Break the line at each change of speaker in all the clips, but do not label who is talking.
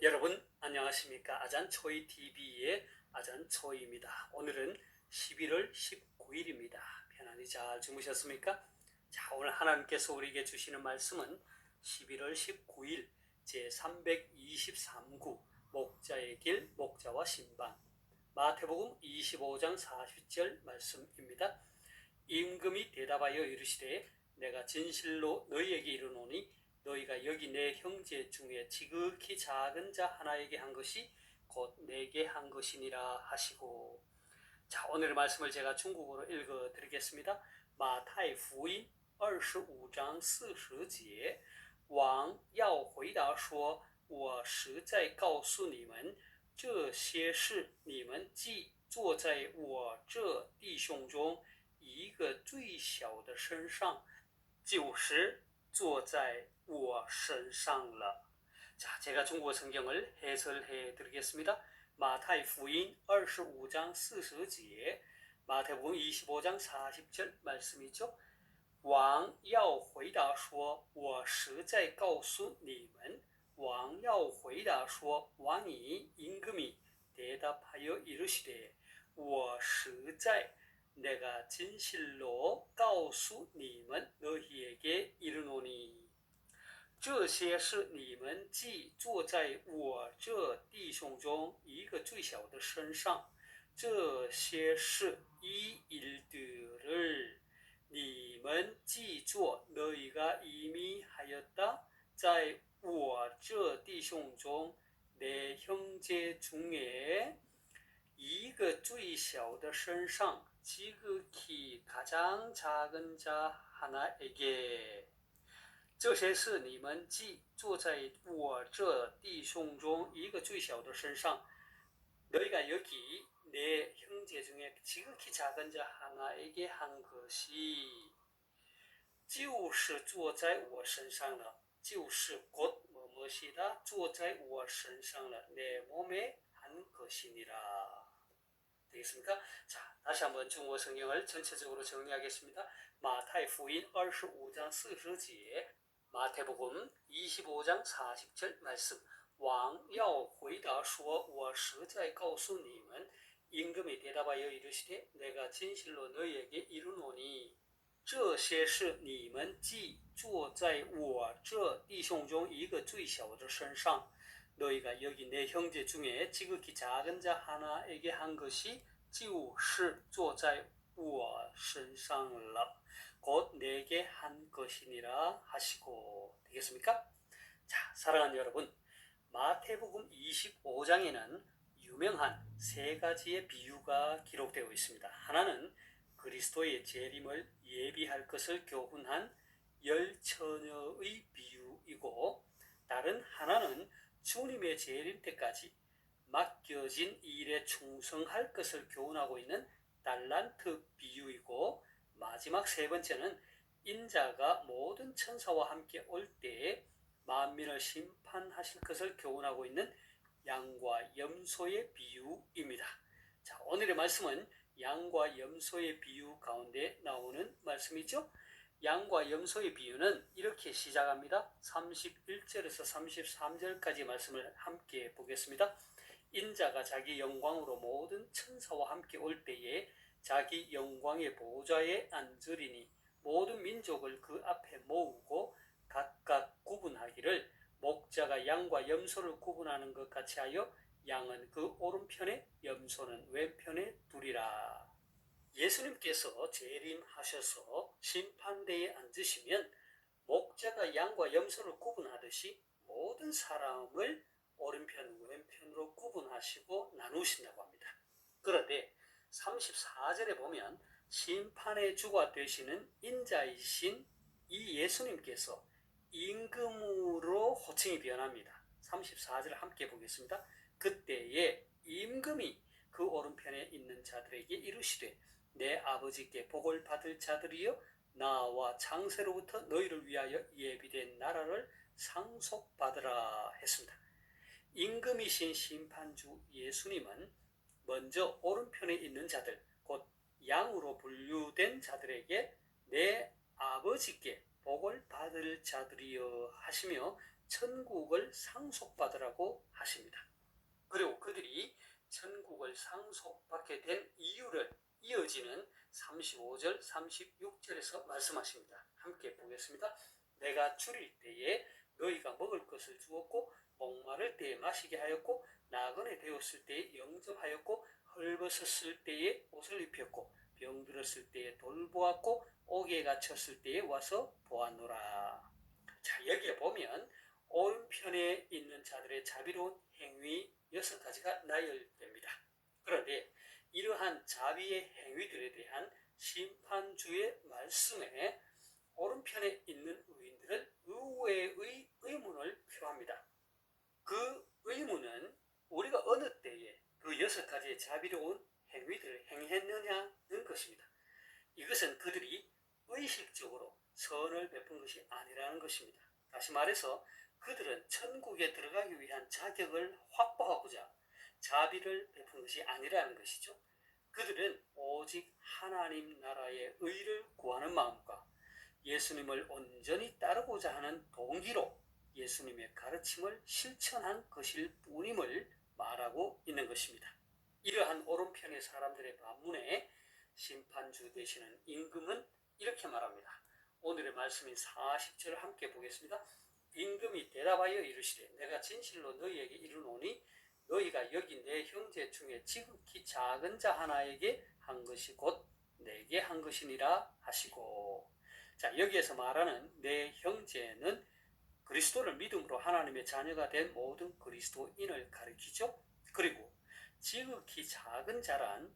여러분 안녕하십니까? 아잔초이TV의 아잔초이입니다. 오늘은 11월 19일입니다. 편안히 잘 주무셨습니까? 자, 오늘 하나님께서 우리에게 주시는 말씀은 11월 19일 제323구 목자의 길 목자와 신방 마태복음 25장 40절 말씀입니다. 임금이 대답하여 이르시되 내가 진실로 너희에게 이르노니 너희가 여기 내 형제 중에 지극히 작은 자 하나에게 한 것이 곧 내게 한 것이니라 하시고. 자, 오늘의 말씀을 제가 중국어로 읽어 드리겠습니다. 마타이福音25章40节王要回答说我实在告诉你们这些事你们既做在我这弟兄中一个最小的身上就是做在我身上了. 자, 제가 중국어 성경을 해설해 드리겠습니다. 마타이福音25장 40节 마태복음 25장 40절 말씀이죠. 王要回答说我实在告诉你们王要回答说왕이 임금이 대답하여 이르시되 我实在 내가 진실로 告诉你们 너희에게 이르노니 这些是你们既坐在我这弟兄中一个最小的身上这些是이 일들을 你们既做 너희가 이미 하였다 在我这弟兄中내 형제 중에 一个最小的身上 지극히 가장 작은 자 하나에게 这些事你们既坐在我这弟兄中一个最小的身上 너희가 여기 내 형제 중에 지극히 작은 자 하나에게 한 것이 就是坐在我身上了就是곧 무엇이다 坐在我身上了 내 몸에 한 것이니라. 되겠습니까? 자, 다시 한번 중국어 성경을 전체적으로 정리하겠습니다. 마타이福音25장 40节 마태복음 25장 40절 말씀 王要回答说我实在告诉你们 임금이 대답하여 이르시되 내가 진실로 너희에게 이르노니 这些是你们既坐在我这弟兄中一个最小的身上 너희가 여기 내 형제 중에 지극히 작은 자 하나에게 한 것이 就是坐在我身上了 곧 내게 한 것이니라 하시고. 되겠습니까? 자, 사랑하는 여러분, 마태복음 25장에는 유명한 세 가지의 비유가 기록되어 있습니다. 하나는 그리스도의 재림을 예비할 것을 교훈한 열 처녀의 비유이고 다른 하나는 주님의 재림 때까지 맡겨진 일에 충성할 것을 교훈하고 있는 달란트 비유이고 마지막 세 번째는 인자가 모든 천사와 함께 올 때에 만민을 심판하실 것을 교훈하고 있는 양과 염소의 비유입니다. 자, 오늘의 말씀은 양과 염소의 비유 가운데 나오는 말씀이죠. 양과 염소의 비유는 이렇게 시작합니다. 31절에서 33절까지 말씀을 함께 보겠습니다. 인자가 자기 영광으로 모든 천사와 함께 올 때에 자기 영광의 보좌에 앉으리니 모든 민족을 그 앞에 모으고 각각 구분하기를 목자가 양과 염소를 구분하는 것 같이 하여 양은 그 오른편에 염소는 왼편에 두리라. 예수님께서 재림하셔서 심판대에 앉으시면 목자가 양과 염소를 구분하듯이 모든 사람을 오른편 왼편으로 구분하시고 나누신다고 합니다. 그런데 34절에 보면 심판의 주가 되시는 인자이신 이 예수님께서 임금으로 호칭이 변합니다. 34절을 함께 보겠습니다. 그때에 임금이 그 오른편에 있는 자들에게 이르시되 내 아버지께 복을 받을 자들이여 나와 창세로부터 너희를 위하여 예비된 나라를 상속받으라 했습니다. 임금이신 심판주 예수님은 먼저 오른편에 있는 자들 곧 양으로 분류된 자들에게 내 아버지께 복을 받을 자들이여 하시며 천국을 상속받으라고 하십니다. 그리고 그들이 천국을 상속받게 된 이유를 이어지는 35절, 36절에서 말씀하십니다. 함께 보겠습니다. 내가 줄일 때에 너희가 먹을 것을 주었고 목마를 때에 마시게 하였고 나그네 되었을 때에 영접하였고 헐벗었을 때에 옷을 입혔고 병들었을 때에 돌보았고 옥에 갇혔을 때에 와서 보았노라. 자, 여기에 보면 오른편에 있는 자들의 자비로운 행위 6가지가 나열됩니다. 그런데 이러한 자비의 행위들에 대한 심판주의 말씀에 오른편에 있는 의인들은 의외의 의문을 표합니다. 그 의문은 우리가 어느 때에 그 6가지의 자비로운 행위들을 행했느냐는 것입니다. 이것은 그들이 의식적으로 선을 베푼 것이 아니라는 것입니다. 다시 말해서 그들은 천국에 들어가기 위한 자격을 확보하고자 자비를 베푼 것이 아니라는 것이죠. 그들은 오직 하나님 나라의 의를 구하는 마음과 예수님을 온전히 따르고자 하는 동기로 예수님의 가르침을 실천한 것일 뿐임을 말하고 있는 것입니다. 이러한 오른편의 사람들의 반문에 심판주 되시는 임금은 이렇게 말합니다. 오늘의 말씀인 40절 함께 보겠습니다. 임금이 대답하여 이르시되 내가 진실로 너희에게 이르노니 너희가 여기 내 형제 중에 지극히 작은 자 하나에게 한 것이 곧 내게 한 것이니라 하시고, 자, 여기에서 말하는 내 형제는 그리스도를 믿음으로 하나님의 자녀가 된 모든 그리스도인을 가리키죠. 그리고 지극히 작은 자란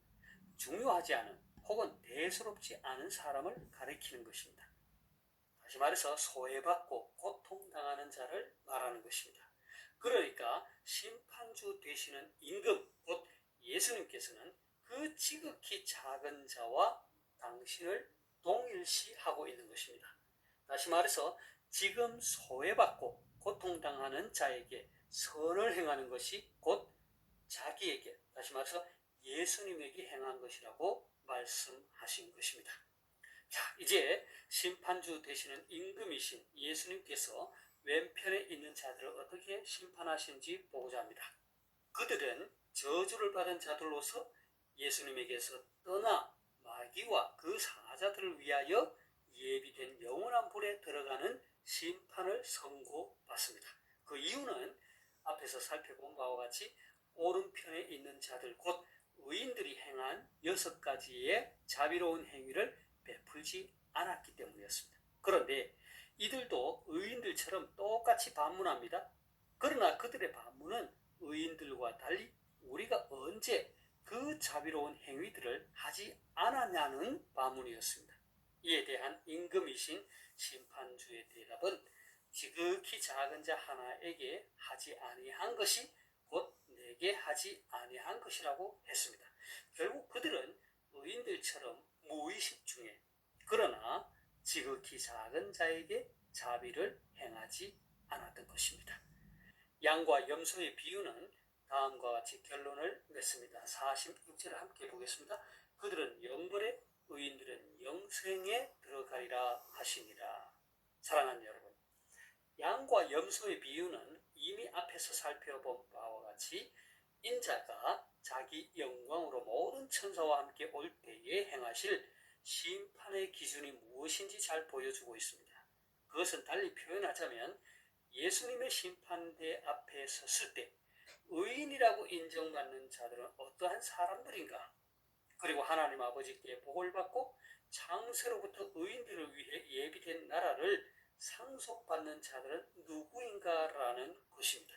중요하지 않은 혹은 대수롭지 않은 사람을 가리키는 것입니다. 다시 말해서 소외받고 고통당하는 자를 말하는 것입니다. 그러니까 심판주 되시는 임금 곧 예수님께서는 그 지극히 작은 자와 당신을 동일시하고 있는 것입니다. 다시 말해서 지금 소외받고 고통당하는 자에게 선을 행하는 것이 곧 자기에게, 다시 말해서 예수님에게 행한 것이라고 말씀하신 것입니다. 자, 이제 심판주 되시는 임금이신 예수님께서 왼편에 있는 자들을 어떻게 심판하신지 보고자 합니다. 그들은 저주를 받은 자들로서 예수님에게서 떠나 마귀와 그 사자들을 위하여 예비된 영원한 불에 들어가는 심판을 선고받습니다. 그 이유는 앞에서 살펴본 바와 같이 오른편에 있는 자들 곧 의인들이 행한 6가지의 자비로운 행위를 베풀지 않았기 때문이었습니다. 그런데 이들도 의인들처럼 똑같이 반문합니다. 그러나 그들의 반문은 의인들과 달리 우리가 언제 그 자비로운 행위들을 하지 않았냐는 반문이었습니다. 이에 대한 임금이신 심판주의 대답은 지극히 작은 자 하나에게 하지 아니한 것이 곧 내게 하지 아니한 것이라고 했습니다. 결국 그들은 의인들처럼 무의식 중에 그러나 지극히 작은 자에게 자비를 행하지 않았던 것입니다. 양과 염소의 비유는 다음과 같이 결론을 맺습니다. 46절을 함께 보겠습니다. 그들은 영벌에 의인들은 영생에 들어가리라 하시니라. 사랑하는 여러분, 양과 염소의 비유는 이미 앞에서 살펴본 바와 같이 인자가 자기 영광으로 모든 천사와 함께 올 때에 행하실 심판의 기준이 무엇인지 잘 보여주고 있습니다. 그것은 달리 표현하자면 예수님의 심판대 앞에 섰을 때 의인이라고 인정받는 자들은 어떠한 사람들인가? 그리고 하나님 아버지께 복을 받고 창세로부터 의인들을 위해 예비된 나라를 상속받는 자들은 누구인가라는 것입니다.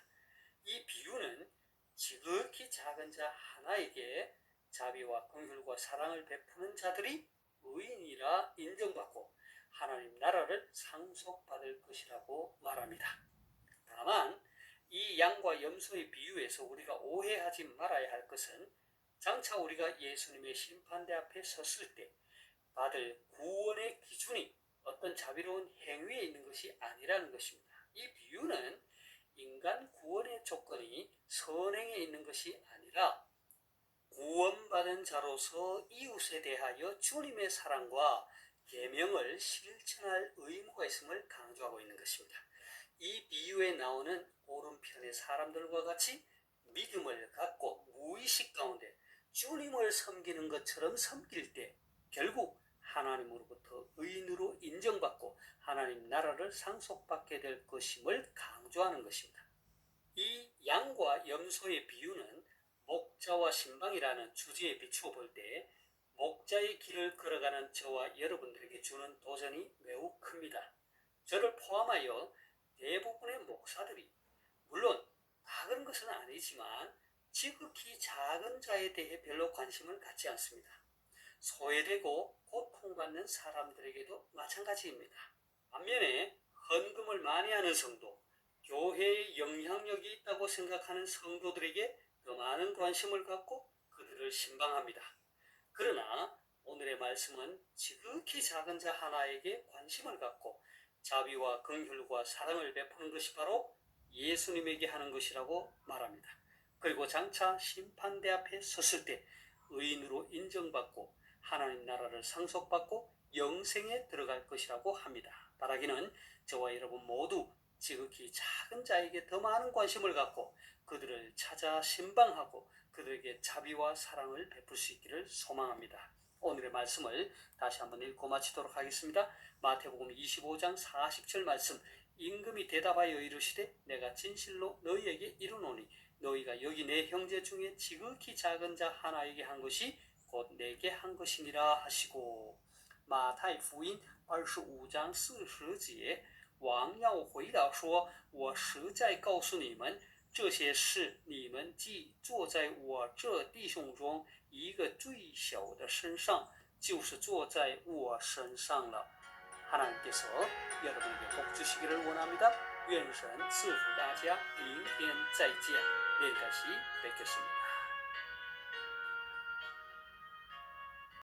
이 비유는 지극히 작은 자 하나에게 자비와 긍휼과 사랑을 베푸는 자들이 의인이라 인정받고 하나님 나라를 상속받을 것이라고 말합니다. 다만 이 양과 염소의 비유에서 우리가 오해하지 말아야 할 것은 장차 우리가 예수님의 심판대 앞에 섰을 때 받을 구원의 기준이 어떤 자비로운 행위에 있는 것이 아니라는 것입니다. 이 비유는 인간 구원의 조건이 선행에 있는 것이 아니라 구원받은 자로서 이웃에 대하여 주님의 사랑과 계명을 실천할 의무가 있음을 강조하고 있는 것입니다. 이 비유에 나오는 오른편의 사람들과 같이 믿음을 갖고 무의식 가운데 주님을 섬기는 것처럼 섬길 때 결국 하나님으로부터 의인으로 인정받고 하나님 나라를 상속받게 될 것임을 강조하는 것입니다. 이 양과 염소의 비유는 목자와 신방이라는 주제에 비추어 볼 때 목자의 길을 걸어가는 저와 여러분들에게 주는 도전이 매우 큽니다. 저를 포함하여 대부분의 목사들이 물론 작은 것은 아니지만 지극히 작은 자에 대해 별로 관심을 갖지 않습니다. 소외되고 고통받는 사람들에게도 마찬가지입니다. 반면에 헌금을 많이 하는 성도, 교회에 영향력이 있다고 생각하는 성도들에게 더 많은 관심을 갖고 그들을 신방합니다. 그러나 오늘의 말씀은 지극히 작은 자 하나에게 관심을 갖고 자비와 긍휼과 사랑을 베푸는 것이 바로 예수님에게 하는 것이라고 말합니다. 그리고 장차 심판대 앞에 섰을 때 의인으로 인정받고 하나님 나라를 상속받고 영생에 들어갈 것이라고 합니다. 바라기는 저와 여러분 모두 지극히 작은 자에게 더 많은 관심을 갖고 그들을 찾아 신방하고 그들에게 자비와 사랑을 베풀 수 있기를 소망합니다. 오늘의 말씀을 다시 한번 읽고 마치도록 하겠습니다. 마태복음 25장 40절 말씀. 임금이 대답하여 이르시되 내가 진실로 너희에게 이르노니 너희가 여기 내 형제 중에 지극히 작은 자 하나에게 한 것이 곧 내게 한 것이니라 하시고. 马太福音25章40节，王要回答说：“我实在告诉你们，这些事你们既做在我这弟兄中一个最小的身上，就是做在我身上了。” 하나님께서 여러분에게 복 주시기를 원합니다. 愿神赐福大家，明天再见。내일다시 뵙겠습니다.